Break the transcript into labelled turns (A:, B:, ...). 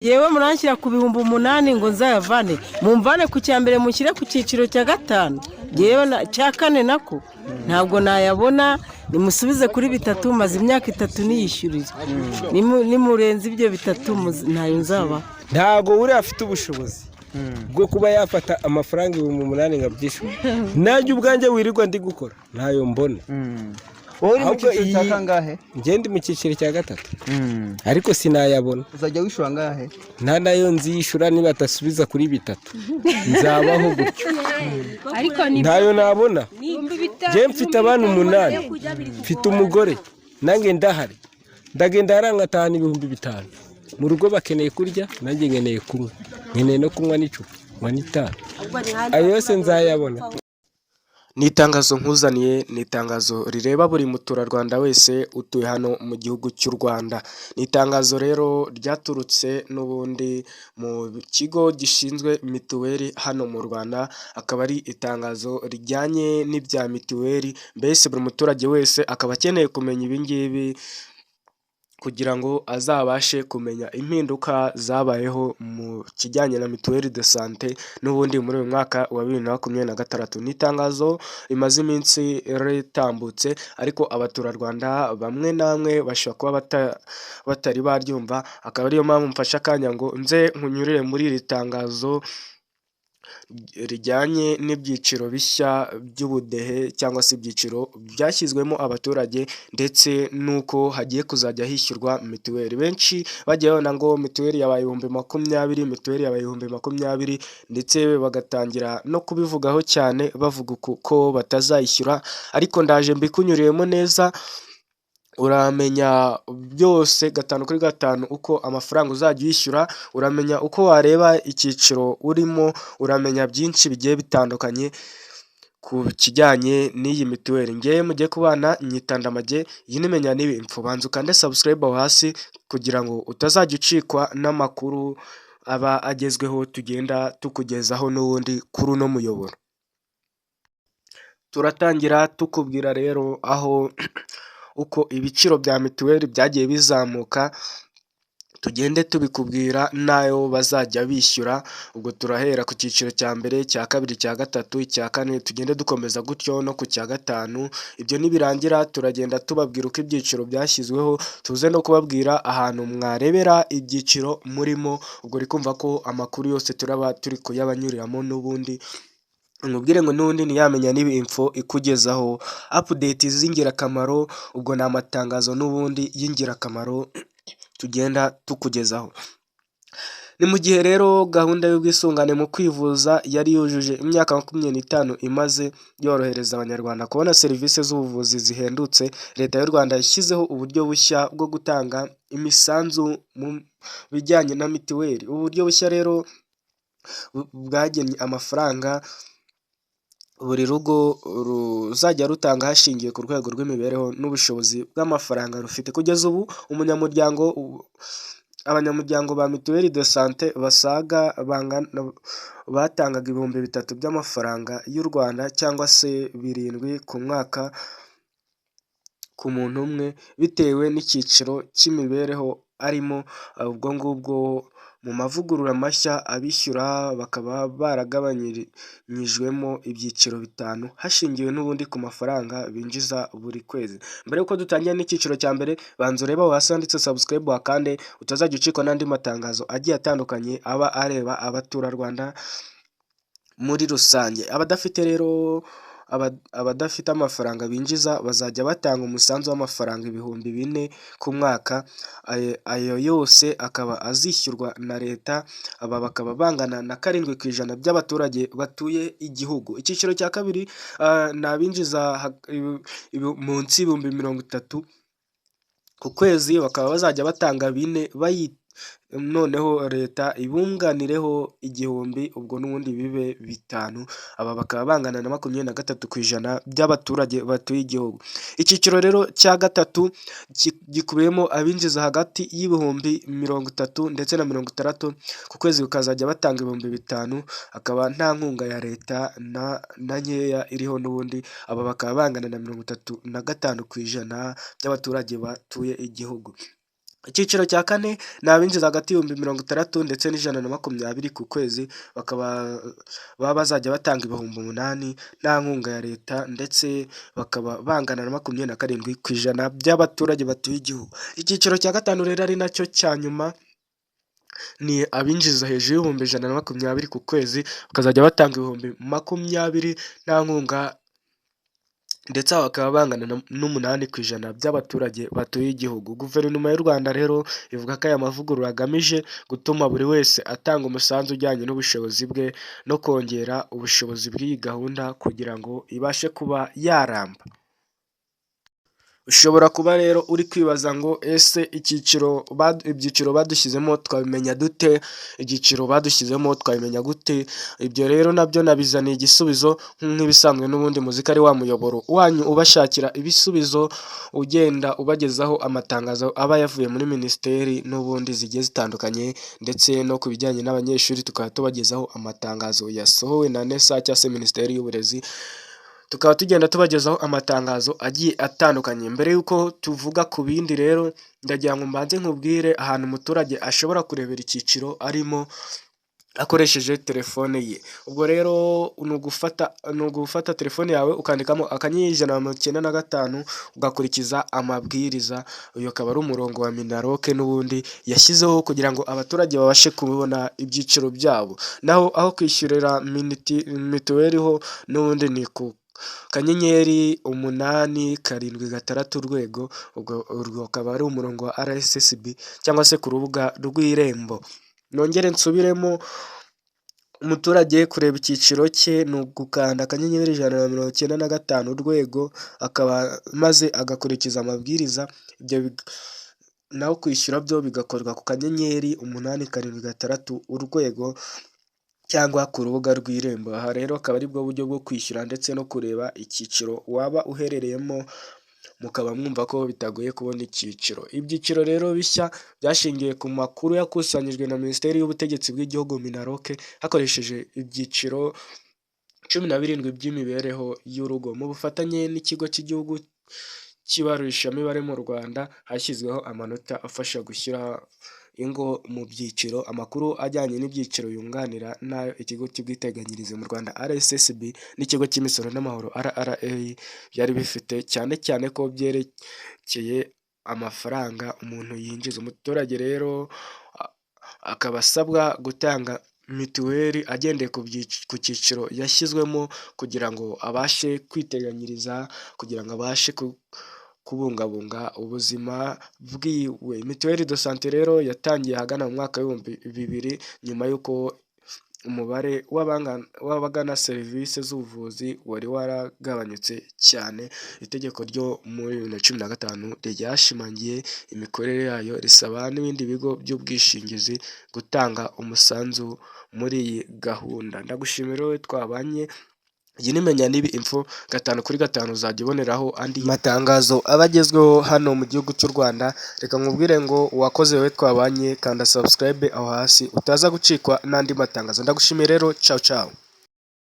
A: yewe muranshyira ku bihumbi 8 ngo nzayavane mumvane ku cyambere mushyire ku cyiciro cya gatanu yewe cya kane nako ntabwo nayabona nimusubize kuri bitatu maze imyaka 3 niyishyurira nimurenze ibyo bitatu ntayo nzaba
B: ntago uri afite ubushobozi bwo kuba yafata amafaranga 8,000 ngabyishura nanjye ubwanjye wirirwa ndi gukora ntayo mbona
C: wowe mu cyiciro cya kangahe
B: ngende mu cyiciro cya gatatu ariko sinayabona
C: uzajya wishura angahe
B: nta nayo nziyishura niba atasubiza kuri bitatu nzabaho gutyo
D: ariko
B: ntayo nabona je mfite abantu 8 mfite umugore nange ndahari ndagenda harangatahana 5,000 mu rugo bakeneye kurya nanjye nkeneye kunywa nkeneye no kunywa n'icupa nywa n'itabi ayo yose nzayabona. Ni itangazo nkuzaniye, ni itangazo rireba buri muturarwanda wese utuye hano mu gihugu cy'u Rwanda. Ni itangazo rero ryaturutse n'ubundi mu kigo gishinzwe mituweli hano mu Rwanda, akaba ari itangazo rijyanye n'ibya mituweli, mbese buri muturage wese akaba akeneye kumenya ibi ngibi kugira ngo azabashe kumenya impinduka zabayeho mu kijyanye na mituweli de sante n'ubundi muri uyu mwaka wa 2026. Ni itangazo rimaze iminsi ritambutse ariko abaturarwanda bamwe namwe bashobora kuba batari baryumva, akaba ariyo mpamvu mfashe akanya ngo nze nkunyurire muri iri tangazo rijyanye n'ibyiciro bishya by'ubudehe cyangwa se ibyiciro byashyizwemo abaturage ndetse n'uko hagiye kuzajya hishyurwa mituweli. Benshi bagiye babona ngo mituweli yabaye 20,000, mituweli yabaye 20,000 ndetse bagatangira no kubivugaho cyane bavuga ko batazayishyura, ariko ndaje mbikunyuriyemo neza uramenya byose 5/5 uko amafaranga uzajya uyishyura, uramenya uko wareba icyiciro urimo, uramenya byinshi bigiye bitandukanye ku kijyanye n'iyi mituweli. Ngewe mugiye kubana nyitandamage yinimenya nibi info, banza ukande subscribe aho hasi kugira ngo utazajya ucikwa n'amakuru aba agezweho tugenda tukugezaho n'ubundi kuri uno muyoboro. Turatangira tukubwira rero aho uko ibiciro bya mituweli byagiye bizamuka, tugende tubikubwira nayo bazajya bishyura. Ubwo turahera ku cyiciro cya mbere, cya kabiri, cya gatatu, icya kane, tugende dukomeza gutyo no ku cya gatanu. Ibyo nibirangira turagenda tubabwira uko ibyiciro byashyizweho, tuze no kubabwira ahantu mwarebera ibyiciro murimo. Ubwo uri kumva ko amakuru yose turaba turi kuyabanyuriramo n'ubundi nkubwire ngo n'ubundi ntiyamenya nibi info ikugezaho update z'ingirakamaro. Ubwo ni amatangazo n'ubundi y'ingirakamaro tugenda tukugezaho. Ni mu gihe rero gahunda y'ubwisungane mu kwivuza yari yujuje imyaka 25 imaze yorohereza abanyarwanda kubona serivisi z'ubuvuzi zihendutse, leta y'u Rwanda yashyizeho uburyo bushya bwo gutanga imisanzu mu bijyanye na mituweli. Uburyo bushya rero bwagennye amafaranga buri rugo ruzajya rutanga hashingiwe ku rwego rw'imibereho n'ubushobozi bw'amafaranga rufite. Kugeza ubu abanyamuryango ba mituweli de sante basaga batangaga 3,000 by'amafaranga y'u Rwanda cyangwa se 7 ku mwaka ku muntu umwe bitewe n'icyiciro cy'imibereho arimo. Ubwo ngubwo mu mavugurura mashya abishyura bakaba baragabanyirijwemo ibyiciro 5 hashingiwe n'ubundi ku mafaranga binjiza buri kwezi. Mbere yuko dutangira n'icyiciro cya mbere, banza ureba aho hasi handitse subscribe wakande utazajya ucikwa n'andi matangazo agiye atandukanye aba areba abaturarwanda muri rusange. Abadafite amafaranga binjiza bazajya batanga umusanzu w'amafaranga 4,000 ku mwaka. Ayo yose akaba azishyurwa na leta. Aba bakaba bangana na 7% by'abaturage batuye igihugu. Icyiciro cya kabiri ni abinjiza munsi y'30,000 ku kwezi, bakaba bazajya batanga 4 noneho leta ibunganireho 1,000, ubwo n'ubundi bibe 5. Aba bakaba bangana na 23% by'abaturage batuye igihugu. Icyiciro rero cya gatatu gikubiyemo abinjiza hagati y'ibihumbi 30 ndetse na 60 ku kwezi, bakazajya batanga 5,000, akaba nta nkunga ya leta na nkeya iriho n'ubundi. Aba bakaba bangana na 35% by'abaturage batuye igihugu. Icyiciro cya kane ni abinjiza hagati y'ibihumbi 60 ndetse n'120 ku kwezi, baba bazajya batanga ibihumbi 8 nta nkunga ya leta, ndetse bakaba bangana na 27% by'abaturage batuye igihugu. Icyiciro cya gatanu rero ari nacyo cya nyuma ni abinjiza hejuru y'ibihumbi 120 ku kwezi, bakazajya batanga ibihumbi 20 nta nkunga, ndetse bakaba bangana n'8% by'abaturage batuye igihugu. Guverinoma y'u Rwanda rero ivuga ko aya mavugurura agamije gutuma buri wese atanga umusanzu ujyanye n'ubushobozi bwe no kongera ubushobozi bw'iyi gahunda kugira ngo ibashe kuba yaramba. Ushobora kuba rero uri kwibaza ngo ese ibyiciro badushyizemo twabimenya dute? Ibyiciro badushyizemo twabimenya gute? Ibyo rero nabyo nabizaniye igisubizo nk'ibisanzwe, n'ubundi muzika ari wa muyoboro wanyu ubashakira ibisubizo, ugenda ubagezaho amatangazo aba yavuye muri minisiteri n'ubundi zigiye zitandukanye, ndetse no ku bijyanye n'abanyeshuri tukaba tubagezaho amatangazo yasohowe na NESA cyangwa se Minisiteri y'Uburezi, tukaba tugenda tubagezaho amatangazo agiye atandukanye. Mbere y'uko tuvuga ku bindi rero, ndagira ngo mbanze nkubwire ahantu umuturage ashobora kurebera icyiciro arimo akoresheje telefone ye. Ubwo rero ni ugufata telefone yawe ukandikamo *195 ugakurikiza amabwiriza. Uyu akaba ari umurongo wa Minaloc n'ubundi yashyizeho kugira ngo abaturage babashe kubona ibyiciro byabo. Naho aho kwishyurira mituweli ho n'ubundi ni ku *876 urwego, urwo akaba ari umurongo wa RSSB cyangwa se ku rubuga rw'Irembo. Nongere nsubiremo, umuturage kureba icyiciro cye ni ugukanda *195 urwego, akaba maze agakurikiza amabwiriza. Naho kwishyura byo bigakorwa ku *876 urwego cyangwa ku rubuga rw'Irembo. Aha rero akaba ari bwo buryo bwo kwishyura ndetse no kureba icyiciro waba uherereyemo, mukaba mwumva ko bitagoye kubona icyiciro. Ibyiciro rero bishya byashingiye ku makuru yakusanyijwe na Minisiteri y'Ubutegetsi bw'Igihugu Minaloc, hakoresheje ibyiciro 17 by'imibereho y'urugo. Mu bufatanye n'ikigo cy'igihugu cy'ibarurishamibare mu Rwanda, hashyizweho amanota afasha gushyira ingo mu byiciro. Amakuru ajyanye n'ibyiciro yunganira n'ayo ikigo cy'ubwiteganyirize mu Rwanda RSSB n'ikigo cy'imisoro n'amahoro RRA byari bifite, cyane cyane ko byerekeye amafaranga umuntu yinjiza. Umuturage rero akaba asabwa gutanga mituweli agendeye ku cyiciro yashyizwemo kugira ngo abashe kwiteganyiriza, kugira ngo abashe kubungabunga ubuzima bwiwe. Mituweli de sante rero yatangiye ahagana mu mwaka w'ibihumbi 2000, nyuma y'uko umubare w'abagana serivisi z'ubuvuzi wari waragabanyutse cyane. Itegeko ryo muri 2015 ryashimangiye imikorere yayo, risaba n'ibindi bigo by'ubwishingizi gutanga umusanzu muri iyi gahunda. Ndagushimira wowe twabanye. Iyi ni Menya n'Ibi Info, 5/5 uzajya uboneraho andi matangazo aba agezweho hano mu gihugu cy'u Rwanda. Reka nkubwire ngo uwakoze wowe twabanye, kanda subscribe aho hasi utaza gucikwa n'andi matangazo. Ndagushimiye rero, ciao ciao.